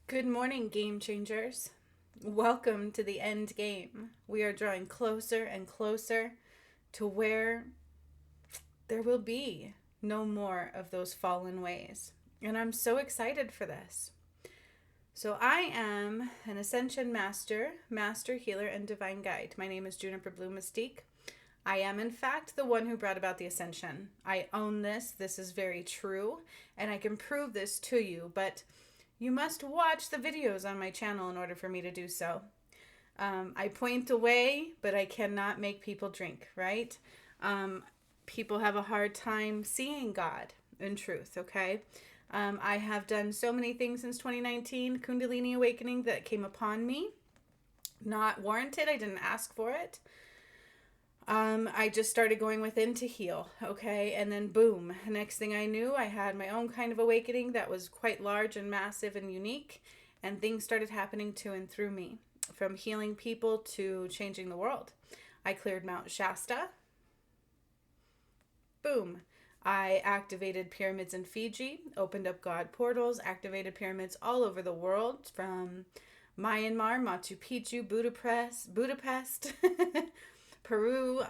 Good morning, game changers. Welcome to the end game. We are drawing closer and closer to where there will be no more of those fallen ways. And I'm so excited for this. So, I am an Ascension Master, Master Healer, and Divine Guide. My name is Juniper Blue Mystique. I am, in fact, the one who brought about the Ascension. I own this. This is very true. And I can prove this to you. But you must watch the videos on my channel in order for me to do so. I point away, but I cannot make people drink, right? People have a hard time seeing God in truth, okay? I have done so many things since 2019, Kundalini awakening that came upon me. Not warranted, I didn't ask for it. I just started going within to heal, okay? And then boom, next thing I knew, I had my own kind of awakening that was quite large and massive and unique, and things started happening to and through me, from healing people to changing the world. I cleared Mount Shasta. Boom. I activated pyramids in Fiji, opened up God portals, activated pyramids all over the world, from Myanmar, Machu Picchu, Budapest, Peru,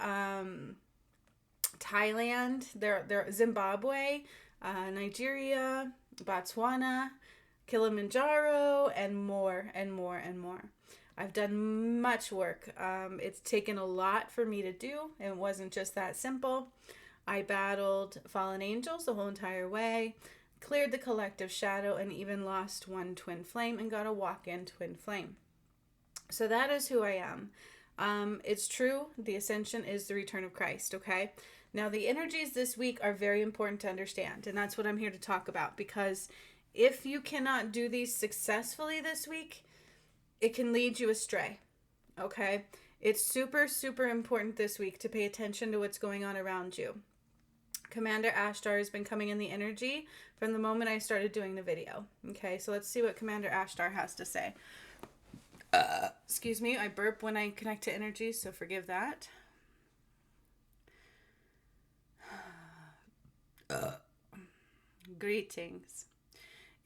Thailand, there Zimbabwe, Nigeria, Botswana, Kilimanjaro, and more and more and more. I've done much work. It's taken a lot for me to do. It wasn't just that simple. I battled fallen angels the whole entire way, cleared the collective shadow, and even lost one twin flame and got a walk-in twin flame. So that is who I am. It's true, the ascension is the return of Christ, okay? Now, the energies this week are very important to understand, and that's what I'm here to talk about, because if you cannot do these successfully this week, it can lead you astray, okay? It's super, super important this week to pay attention to what's going on around you. Commander Ashtar has been coming in the energy from the moment I started doing the video, okay? So let's see what Commander Ashtar has to say. Excuse me, I burp when I connect to energy, so forgive that. Greetings.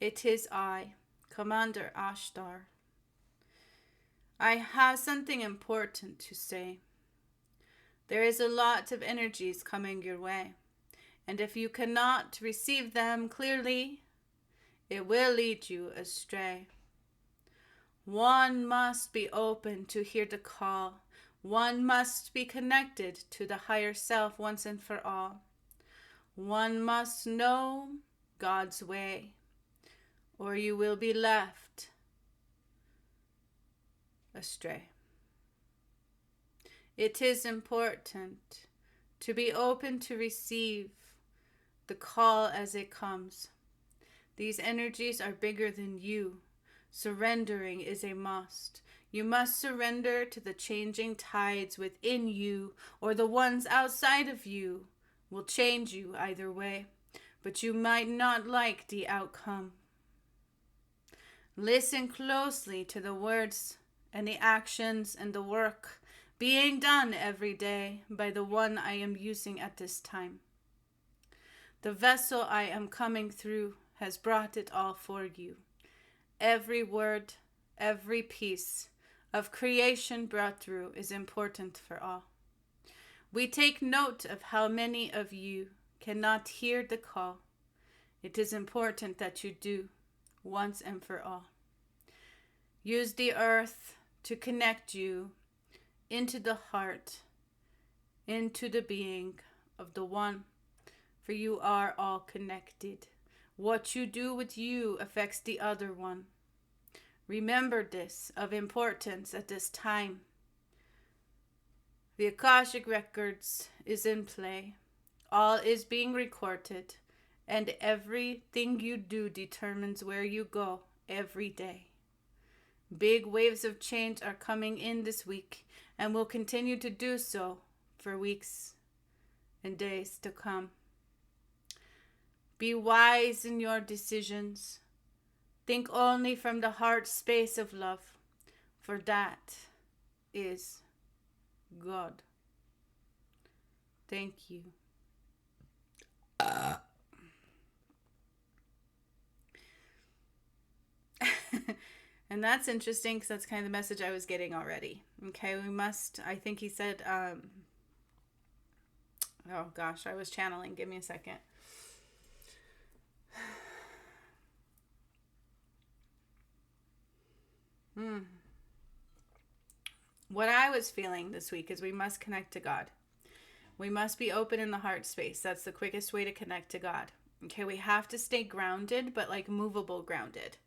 It is I, Commander Ashtar. I have something important to say. There is a lot of energies coming your way, and if you cannot receive them clearly, it will lead you astray. One must be open to hear the call. One must be connected to the higher self once and for all. One must know God's way, or you will be left astray. It is important to be open to receive the call as it comes. These energies are bigger than you. Surrendering is a must. You must surrender to the changing tides within you, or the ones outside of you will change you either way, but you might not like the outcome. Listen closely to the words and the actions and the work being done every day by the one I am using at this time. The vessel I am coming through has brought it all for you. Every word, every piece of creation brought through is important for all. We take note of how many of you cannot hear the call. It is important that you do, once and for all. Use the earth to connect you into the heart, into the being of the one, for you are all connected. What you do with you affects the other one. Remember this of importance at this time. The Akashic Records is in play. All is being recorded, and everything you do determines where you go every day. Big waves of change are coming in this week and will continue to do so for weeks and days to come. Be wise in your decisions. Think only from the heart space of love, for that is God. Thank you. And that's interesting because that's kind of the message I was getting already. Okay, we must, I think he said, oh gosh, I was channeling. Give me a second. What I was feeling this week is we must connect to God. We must be open in the heart space. That's the quickest way to connect to God. Okay, we have to stay grounded, but like movable grounded.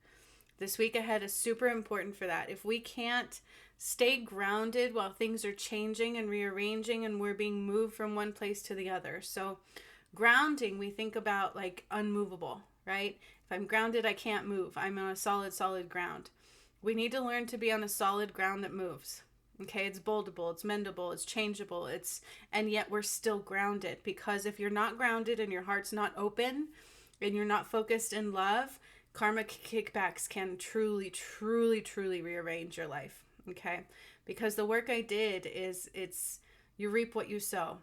This week ahead is super important for that. If we can't stay grounded while things are changing and rearranging and we're being moved from one place to the other. So grounding, we think about like unmovable, right? If I'm grounded, I can't move. I'm on a solid ground. We need to learn to be on a solid ground that moves. Okay, it's moldable, it's mendable, it's changeable, and yet we're still grounded, because if you're not grounded and your heart's not open and you're not focused in love, karma kickbacks can truly rearrange your life. Okay, because the work I did is it's you reap what you sow.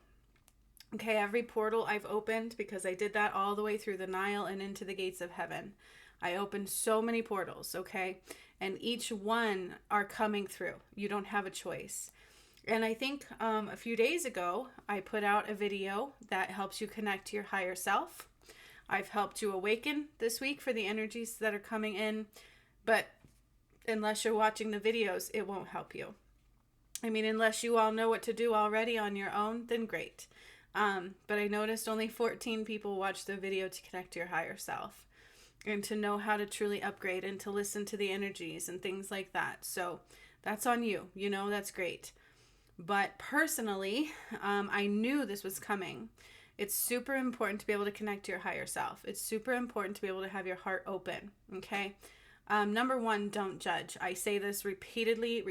Okay, every portal I've opened, because I did that all the way through the Nile and into the gates of heaven. I opened so many portals, okay? And each one are coming through. You don't have a choice. And I think a few days ago, I put out a video that helps you connect to your higher self. I've helped you awaken this week for the energies that are coming in. But unless you're watching the videos, it won't help you. I mean, unless you all know what to do already on your own, then great. But I noticed only 14 people watched the video to connect to your higher self and to know how to truly upgrade and to listen to the energies and things like that. So that's on you. You know, that's great. But personally, I knew this was coming. It's super important to be able to connect to your higher self. It's super important to be able to have your heart open. Okay. Number one, don't judge. I say this repeatedly,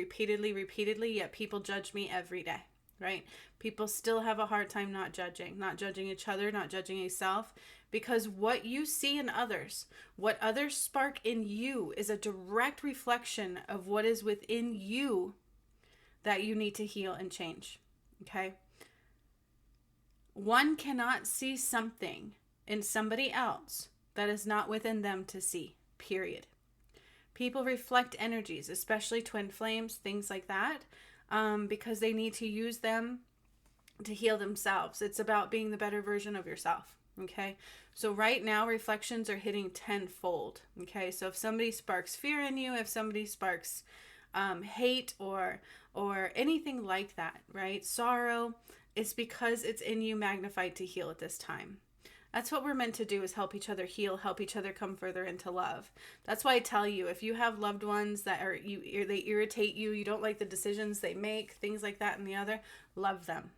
yet people judge me every day, right? People still have a hard time not judging each other, not judging yourself, because what you see in others, what others spark in you, is a direct reflection of what is within you that you need to heal and change. Okay? One cannot see something in somebody else that is not within them to see, period. People reflect energies, especially twin flames, things like that, because they need to use them to heal themselves. It's about being the better version of yourself. Okay, so right now reflections are hitting tenfold. Okay, so if somebody sparks fear in you, if somebody sparks hate or anything like that, right? Sorrow, it's because it's in you magnified to heal at this time. That's what we're meant to do, is help each other heal, help each other come further into love. That's why I tell you, if you have loved ones that they irritate you, you don't like the decisions they make, things like that and the other, love them.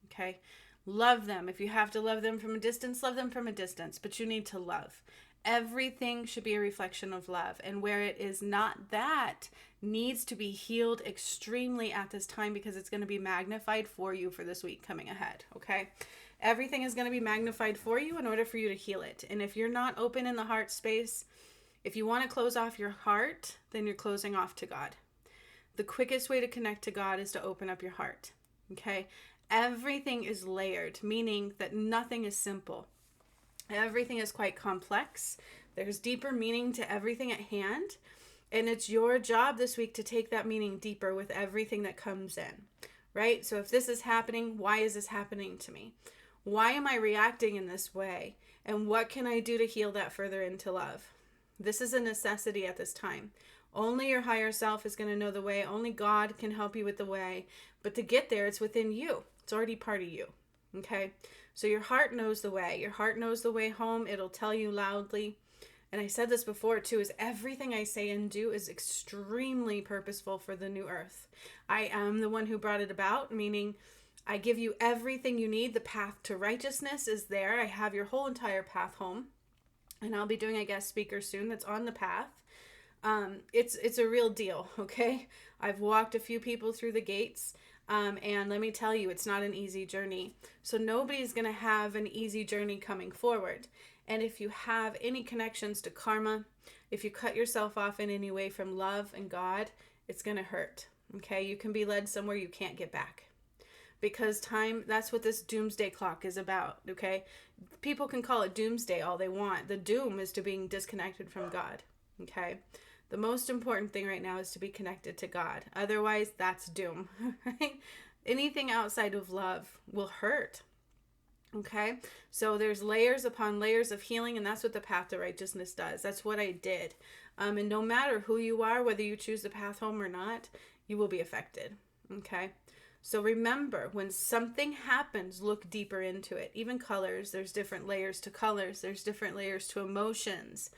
Okay? Love them. If you have to love them from a distance, love them from a distance, but you need to love. Everything should be a reflection of love, and where it is not, that needs to be healed extremely at this time, because it's going to be magnified for you for this week coming ahead. Okay? Everything is going to be magnified for you in order for you to heal it. And if you're not open in the heart space, if you want to close off your heart, then you're closing off to God. The quickest way to connect to God is to open up your heart. Okay? Everything is layered, meaning that nothing is simple. Everything is quite complex. There's deeper meaning to everything at hand. And it's your job this week to take that meaning deeper with everything that comes in. Right? So if this is happening, why is this happening to me? Why am I reacting in this way? And what can I do to heal that further into love? This is a necessity at this time. Only your higher self is going to know the way. Only God can help you with the way. But to get there, it's within you. It's already part of you. Okay? So your heart knows the way. Your heart knows the way home. It'll tell you loudly. And I said this before too, is everything I say and do is extremely purposeful for the new earth. I am the one who brought it about, meaning I give you everything you need. The path to righteousness is there. I have your whole entire path home. And I'll be doing a guest speaker soon that's on the path. It's a real deal, okay? I've walked a few people through the gates. And let me tell you, it's not an easy journey. So nobody's going to have an easy journey coming forward. And if you have any connections to karma, if you cut yourself off in any way from love and God, it's going to hurt. Okay? You can be led somewhere you can't get back. Because time, that's what this doomsday clock is about. Okay? People can call it doomsday all they want. The doom is to being disconnected from God. Okay? The most important thing right now is to be connected to God. Otherwise, that's doom, right? Anything outside of love will hurt. Okay, so there's layers upon layers of healing, and that's what the path to righteousness does. That's what I did. And no matter who you are, whether you choose the path home or not, you will be affected. Okay, so remember, when something happens, look deeper into it. Even colors, there's different layers to colors, there's different layers to emotions.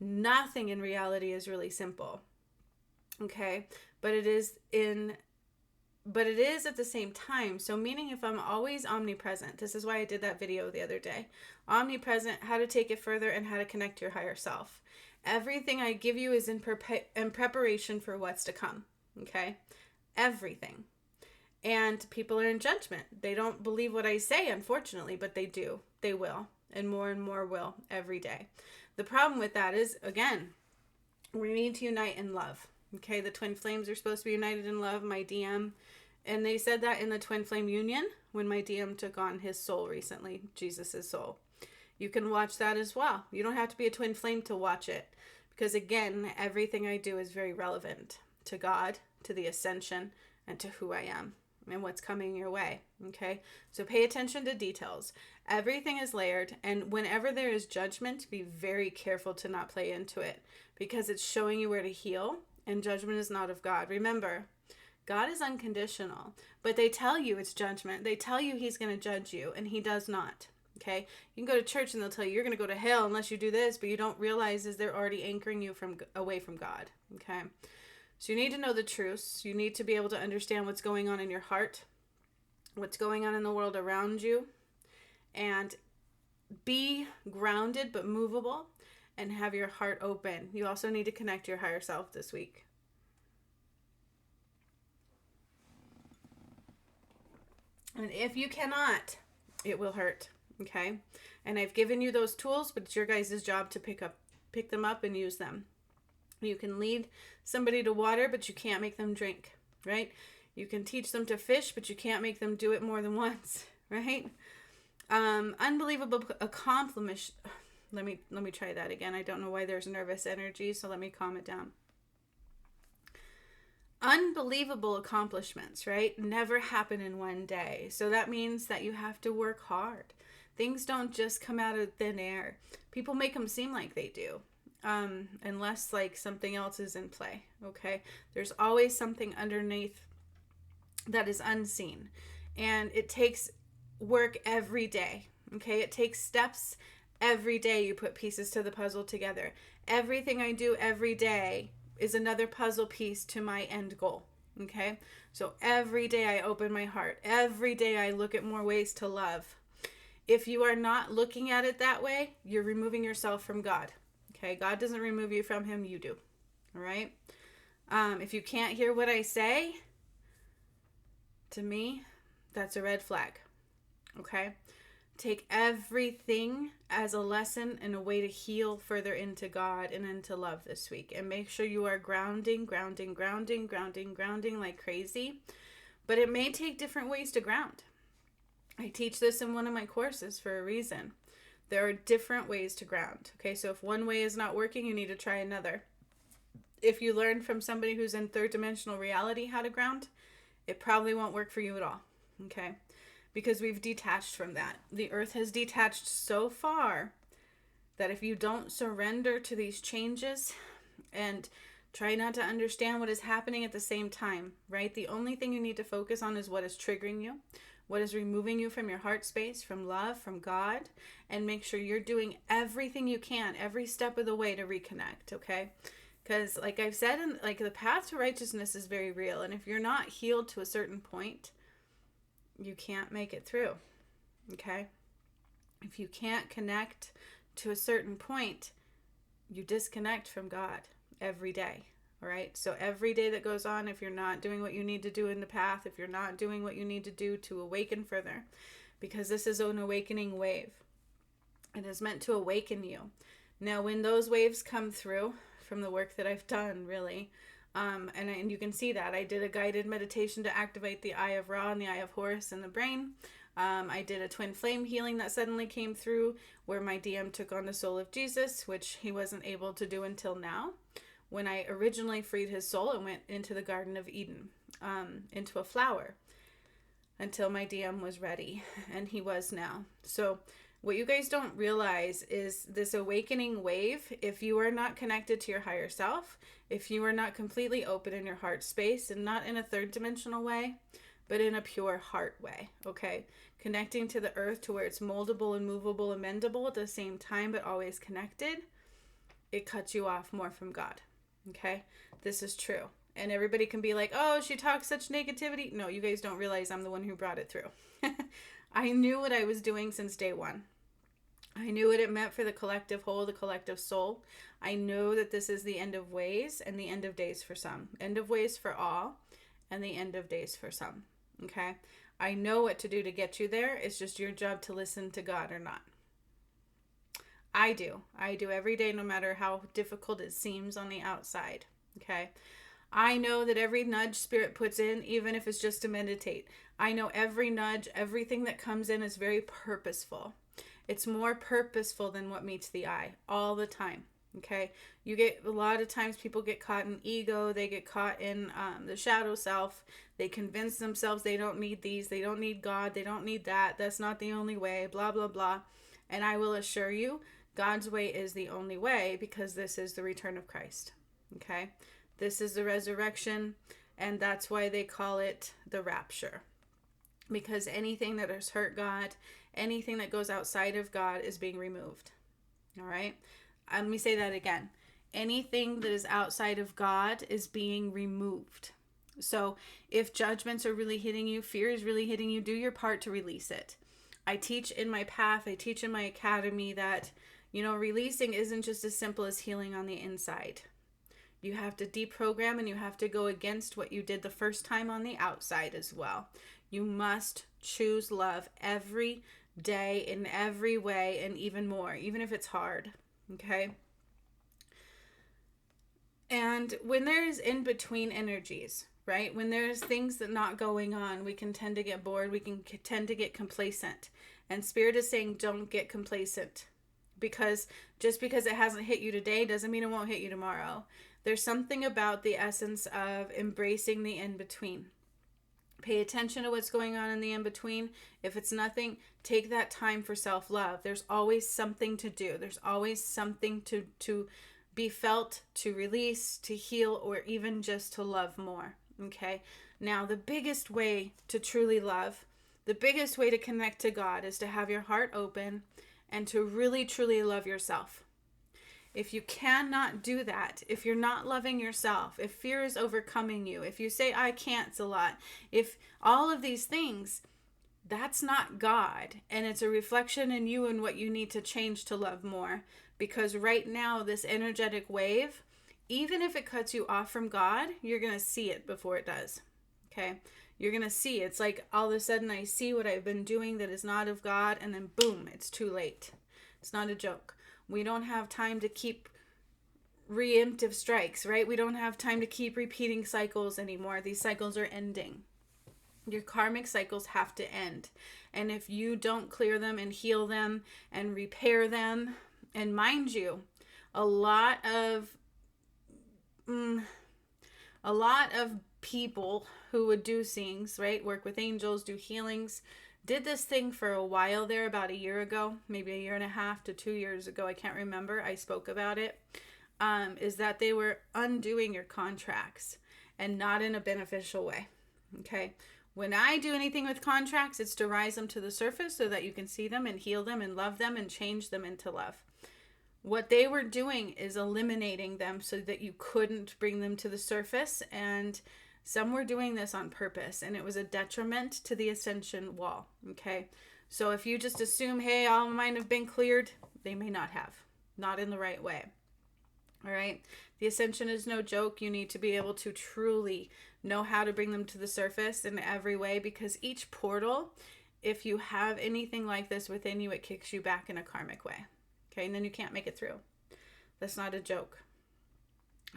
Nothing in reality is really simple. Okay, but it is at the same time. So meaning if I'm always omnipresent, this is why I did that video the other day. Omnipresent, how to take it further and how to connect to your higher self. Everything I give you is in preparation for what's to come. Okay? Everything. And people are in judgment. They don't believe what I say, unfortunately, but they do. They will. And more will every day. The problem with that is, again, we need to unite in love. Okay, the twin flames are supposed to be united in love, my DM. And they said that in the twin flame union when my DM took on his soul recently, Jesus's soul. You can watch that as well. You don't have to be a twin flame to watch it. Because again, everything I do is very relevant to God, to the ascension, and to who I am and what's coming your way. Okay, so pay attention to details. Everything is layered, and whenever there is judgment, be very careful to not play into it because it's showing you where to heal. And judgment is not of God. Remember, God is unconditional, but they tell you it's judgment. They tell you he's going to judge you, and he does not. Okay? You can go to church and they'll tell you you're going to go to hell unless you do this, but you don't realize is they're already anchoring you away from God. Okay? So you need to know the truths. You need to be able to understand what's going on in your heart, what's going on in the world around you, and be grounded but movable. And have your heart open. You also need to connect to your higher self this week. And if you cannot, it will hurt. Okay? And I've given you those tools, but it's your guys' job to pick them up and use them. You can lead somebody to water, but you can't make them drink. Right? You can teach them to fish, but you can't make them do it more than once. Right? Unbelievable accomplishment. Let me try that again. I don't know why there's nervous energy, so let me calm it down. Unbelievable accomplishments, right? Never happen in one day. So that means that you have to work hard. Things don't just come out of thin air. People make them seem like they do. Unless like something else is in play, okay? There's always something underneath that is unseen. And it takes work every day, okay? It takes steps. Every day you put pieces to the puzzle together. Everything I do every day is another puzzle piece to my end goal. Okay? So every day I open my heart. Every day I look at more ways to love. If you are not looking at it that way, you're removing yourself from God. Okay? God doesn't remove you from him, you do. All right? If you can't hear what I say, to me, that's a red flag. Okay? Take everything as a lesson and a way to heal further into God and into love this week. And make sure you are grounding like crazy. But it may take different ways to ground. I teach this in one of my courses for a reason. There are different ways to ground. Okay, so if one way is not working, you need to try another. If you learn from somebody who's in third dimensional reality how to ground, it probably won't work for you at all. Okay? Because we've detached from that. The earth has detached so far that if you don't surrender to these changes and try not to understand what is happening at the same time, right? The only thing you need to focus on is what is triggering you, what is removing you from your heart space, from love, from God, and make sure you're doing everything you can, every step of the way to reconnect, okay? Because like I've said, like the path to righteousness is very real. And if you're not healed to a certain point, you can't make it through, okay? If you can't connect to a certain point, you disconnect from God every day, all right? So every day that goes on, if you're not doing what you need to do in the path, if you're not doing what you need to do to awaken further, because this is an awakening wave. It is meant to awaken you. Now, when those waves come through from the work that I've done, really, and you can see that I did a guided meditation to activate the eye of Ra and the eye of Horus in the brain. I did a twin flame healing that suddenly came through where my DM took on the soul of Jesus, which he wasn't able to do until now, when I originally freed his soul and went into the Garden of Eden, into a flower, until my DM was ready, and he was now. So what you guys don't realize is this awakening wave, if you are not connected to your higher self, if you are not completely open in your heart space, and not in a third dimensional way, but in a pure heart way, okay? Connecting to the earth to where it's moldable and movable and mendable at the same time, but always connected, it cuts you off more from God, okay? This is true. And everybody can be like, oh, she talks such negativity. No, you guys don't realize I'm the one who brought it through. I knew what I was doing since day one. I knew what it meant for the collective whole, the collective soul. I know that this is the end of ways and the end of days for some. End of ways for all and the end of days for some. Okay? I know what to do to get you there. It's just your job to listen to God or not. I do. I do every day, no matter how difficult it seems on the outside. Okay? I know that every nudge Spirit puts in, even if it's just to meditate, I know every nudge, everything that comes in is very purposeful. It's more purposeful than what meets the eye all the time. Okay. You get a lot of times people get caught in ego. They get caught in the shadow self. They convince themselves they don't need these. They don't need God. They don't need that. That's not the only way, blah, blah, blah. And I will assure you, God's way is the only way, because this is the return of Christ. Okay. This is the resurrection. And that's why they call it the rapture. Because anything that has hurt God, anything that goes outside of God is being removed. All right. Let me say that again. Anything that is outside of God is being removed. So if judgments are really hitting you, fear is really hitting you, do your part to release it. I teach in my path, I teach in my academy that, releasing isn't just as simple as healing on the inside. You have to deprogram, and you have to go against what you did the first time on the outside as well. You must choose love every day in every way, and even more, even if it's hard. Okay? And when there's in-between energies, right? When there's things that not going on, we can tend to get bored. We can tend to get complacent. And Spirit is saying, don't get complacent. Because just because it hasn't hit you today doesn't mean it won't hit you tomorrow. There's something about the essence of embracing the in-between. Pay attention to what's going on in the in-between. If it's nothing, take that time for self-love. There's always something to do. There's always something to be felt, to release, to heal, or even just to love more. Okay? Now, the biggest way to truly love, the biggest way to connect to God is to have your heart open and to really, truly love yourself. If you cannot do that, if you're not loving yourself, if fear is overcoming you, if you say, I can't a lot, if all of these things, that's not God. And it's a reflection in you and what you need to change to love more. Because right now, this energetic wave, even if it cuts you off from God, you're going to see it before it does. Okay? You're going to see. It's like all of a sudden I see what I've been doing that is not of God, and then boom, it's too late. It's not a joke. We don't have time to keep reemptive strikes, right? We don't have time to keep repeating cycles anymore. These cycles are ending. Your karmic cycles have to end. And if you don't clear them and heal them and repair them, and mind you, a lot of people who would do things, right? Work with angels, do healings, did this thing for a while there, about a year ago, maybe a year and a half to 2 years ago. I can't remember. I spoke about it. Is that they were undoing your contracts and not in a beneficial way. Okay. When I do anything with contracts, it's to rise them to the surface so that you can see them and heal them and love them and change them into love. What they were doing is eliminating them so that you couldn't bring them to the surface, and some were doing this on purpose, and it was a detriment to the ascension wall. Okay. So if you just assume, hey, all mine have been cleared, they may not have, not in the right way. All right. The ascension is no joke. You need to be able to truly know how to bring them to the surface in every way, because each portal, if you have anything like this within you, it kicks you back in a karmic way. Okay. And then you can't make it through. That's not a joke.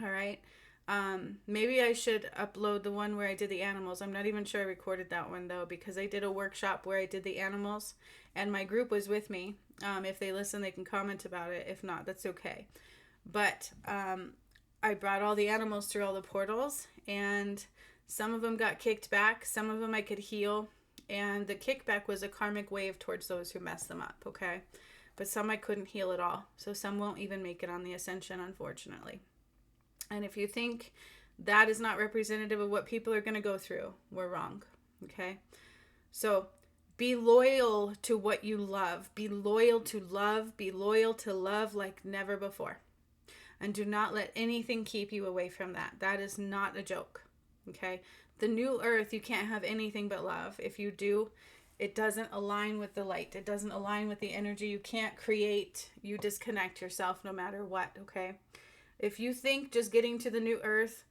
All right. Maybe I should upload the one where I did the animals. I'm not even sure I recorded that one though, because I did a workshop where I did the animals and my group was with me. If they listen, they can comment about it. If not, that's okay. But I brought all the animals through all the portals, and some of them got kicked back. Some of them I could heal. And the kickback was a karmic wave towards those who messed them up, okay? But some I couldn't heal at all. So some won't even make it on the ascension, unfortunately. And if you think that is not representative of what people are going to go through, we're wrong, okay? So be loyal to what you love. Be loyal to love. Be loyal to love like never before. And do not let anything keep you away from that. That is not a joke, okay? The new earth, you can't have anything but love. If you do, it doesn't align with the light. It doesn't align with the energy. You can't create. You disconnect yourself no matter what, okay? If you think just getting to the new earth,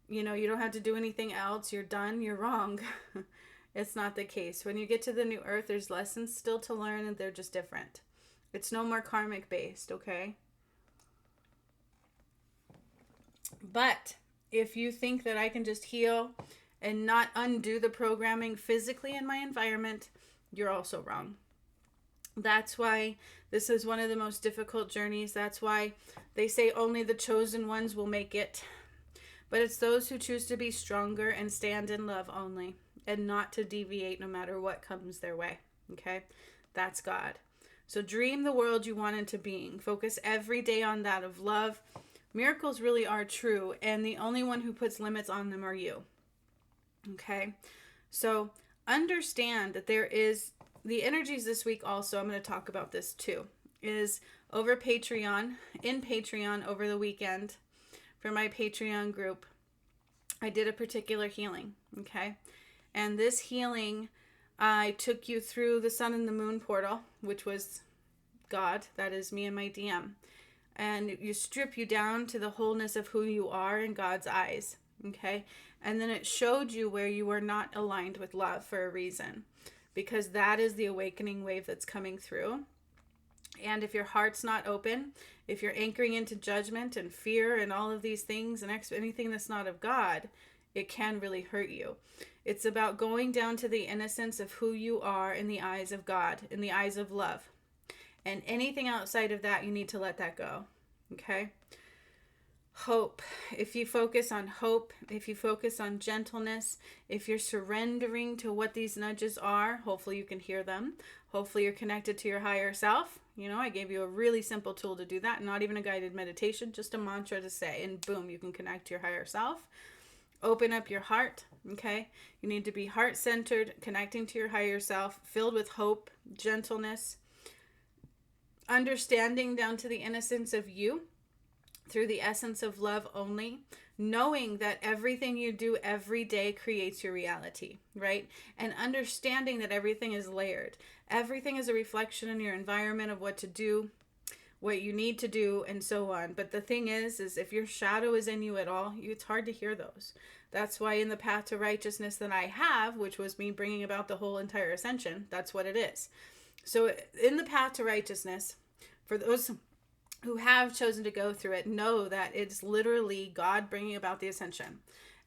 you don't have to do anything else, you're done, you're wrong. It's not the case. When you get to the new earth, there's lessons still to learn, and they're just different. It's no more karmic based, okay? But if you think that I can just heal and not undo the programming physically in my environment, you're also wrong. That's why this is one of the most difficult journeys. That's why they say only the chosen ones will make it. But it's those who choose to be stronger and stand in love only, and not to deviate no matter what comes their way. Okay? That's God. So dream the world you want into being. Focus every day on that of love. Miracles really are true, and the only one who puts limits on them are you. Okay? So understand that there is the energies this week also, I'm going to talk about this too, is over Patreon, in Patreon over the weekend for my Patreon group. I did a particular healing, okay? And this healing, I took you through the sun and the moon portal, which was God, that is me and my DM. And you strip you down to the wholeness of who you are in God's eyes, okay? And then it showed you where you were not aligned with love for a reason, because that is the awakening wave that's coming through. And if your heart's not open, if you're anchoring into judgment and fear and all of these things and anything that's not of God, it can really hurt you. It's about going down to the innocence of who you are in the eyes of God, in the eyes of love. And anything outside of that, you need to let that go. Okay? Hope. If you focus on hope, if you focus on gentleness, if you're surrendering to what these nudges are, hopefully you can hear them. Hopefully you're connected to your higher self. I gave you a really simple tool to do that. Not even a guided meditation, just a mantra to say, and boom, you can connect to your higher self. Open up your heart, okay? You need to be heart-centered, connecting to your higher self, filled with hope, gentleness, understanding down to the innocence of you, through the essence of love only, knowing that everything you do every day creates your reality, right? And understanding that everything is layered. Everything is a reflection in your environment of what to do, what you need to do, and so on. But the thing is if your shadow is in you at all, it's hard to hear those. That's why in the path to righteousness that I have, which was me bringing about the whole entire ascension, that's what it is. So in the path to righteousness, for those who have chosen to go through it, know that it's literally God bringing about the ascension.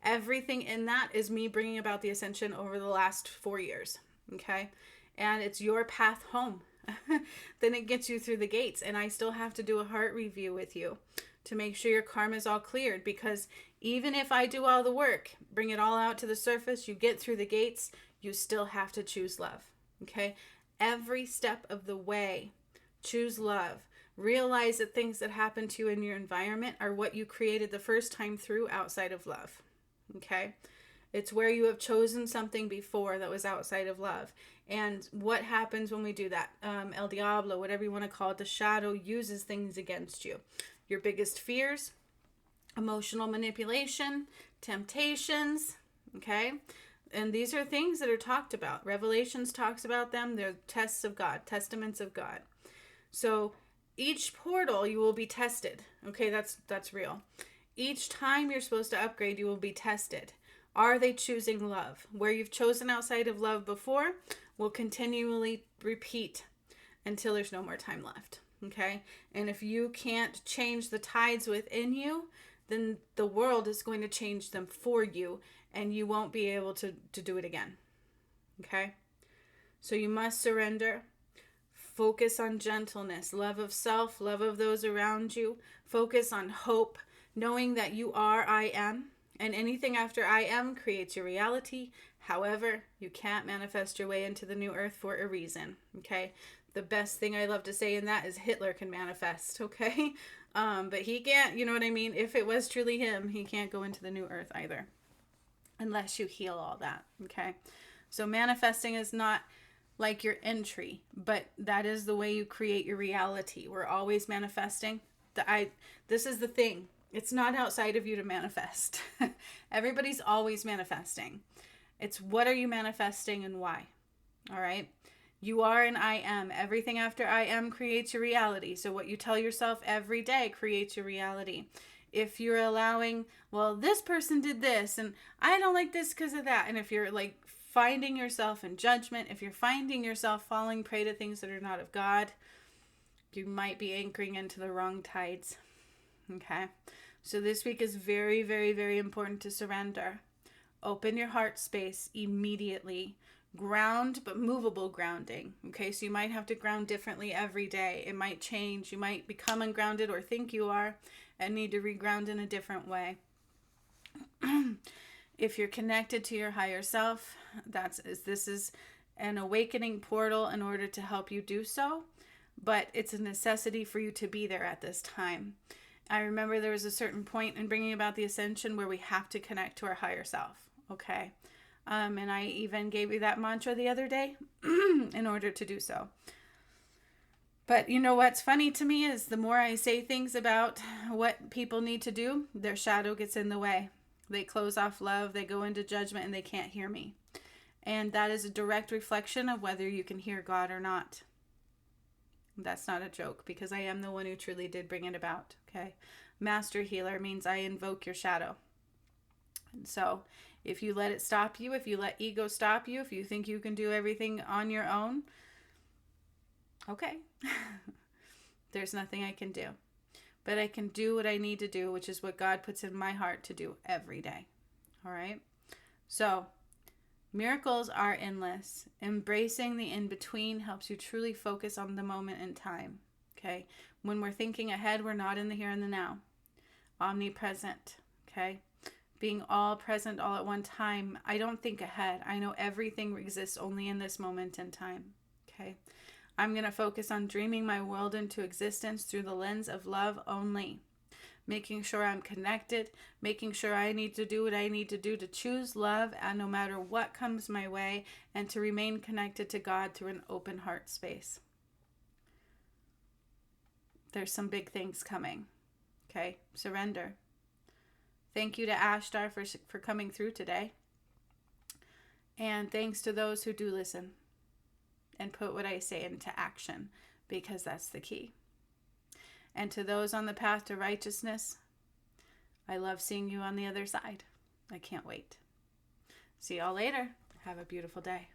Everything in that is me bringing about the ascension over the last 4 years, okay? And it's your path home. Then it gets you through the gates, and I still have to do a heart review with you to make sure your karma is all cleared, because even if I do all the work, bring it all out to the surface, you get through the gates, you still have to choose love, okay? Every step of the way, choose love. Realize that things that happen to you in your environment are what you created the first time through outside of love. Okay? It's where you have chosen something before that was outside of love. And what happens when we do that? El Diablo, whatever you want to call it, the shadow uses things against you. Your biggest fears, emotional manipulation, temptations, okay? And these are things that are talked about. Revelations talks about them. They're tests of God, testaments of God. So each portal you will be tested. Okay, that's real. Each time you're supposed to upgrade, you will be tested. Are they choosing love? Where you've chosen outside of love before will continually repeat until there's no more time left. Okay? And if you can't change the tides within you, then the world is going to change them for you, and you won't be able to do it again. Okay? So you must surrender. Focus on gentleness, love of self, love of those around you. Focus on hope. knowing that you are I am, and anything after I am creates your reality. However, you can't manifest your way into the new earth for a reason. Okay. The best thing I love to say in that is Hitler can manifest. Okay. But he can't, you know what I mean? If it was truly him, he can't go into the new earth either, unless you heal all that. Okay. So manifesting is not like your entry, but that is the way you create your reality. We're always manifesting. This is the thing. It's not outside of you to manifest. Everybody's always manifesting. It's what are you manifesting and why? All right. You are an I am. Everything after I am creates your reality. So what you tell yourself every day creates your reality. If you're allowing, well, this person did this and I don't like this because of that. And if you're like finding yourself in judgment, if you're finding yourself falling prey to things that are not of God, you might be anchoring into the wrong tides. Okay. So this week is very, very, very important to surrender. Open your heart space immediately. Ground, but movable grounding. Okay, so you might have to ground differently every day. It might change. You might become ungrounded or think you are and need to reground in a different way. If you're connected to your higher self, this is an awakening portal in order to help you do so, but it's a necessity for you to be there at this time. I remember there was a certain point in bringing about the ascension where we have to connect to our higher self. Okay. And I even gave you that mantra the other day in order to do so. But you know what's funny to me is the more I say things about what people need to do, their shadow gets in the way. They close off love, they go into judgment, and they can't hear me. And that is a direct reflection of whether you can hear God or not. That's not a joke, because I am the one who truly did bring it about. Okay. Master healer means I invoke your shadow. And so if you let it stop you, if you let ego stop you, if you think you can do everything on your own, okay. There's nothing I can do. But I can do what I need to do, which is what God puts in my heart to do every day. All right? So, miracles are endless. Embracing the in-between helps you truly focus on the moment in time. Okay? When we're thinking ahead, we're not in the here and the now. Omnipresent. Okay? Being all present all at one time. I don't think ahead. I know everything exists only in this moment in time. Okay? I'm going to focus on dreaming my world into existence through the lens of love only. Making sure I'm connected. Making sure I need to do what I need to do to choose love and no matter what comes my way, and to remain connected to God through an open heart space. There's some big things coming. Okay? Surrender. Thank you to Ashtar for coming through today. And thanks to those who do listen and put what I say into action, because that's the key. And to those on the path to righteousness, I love seeing you on the other side. I can't wait. See y'all later. Have a beautiful day.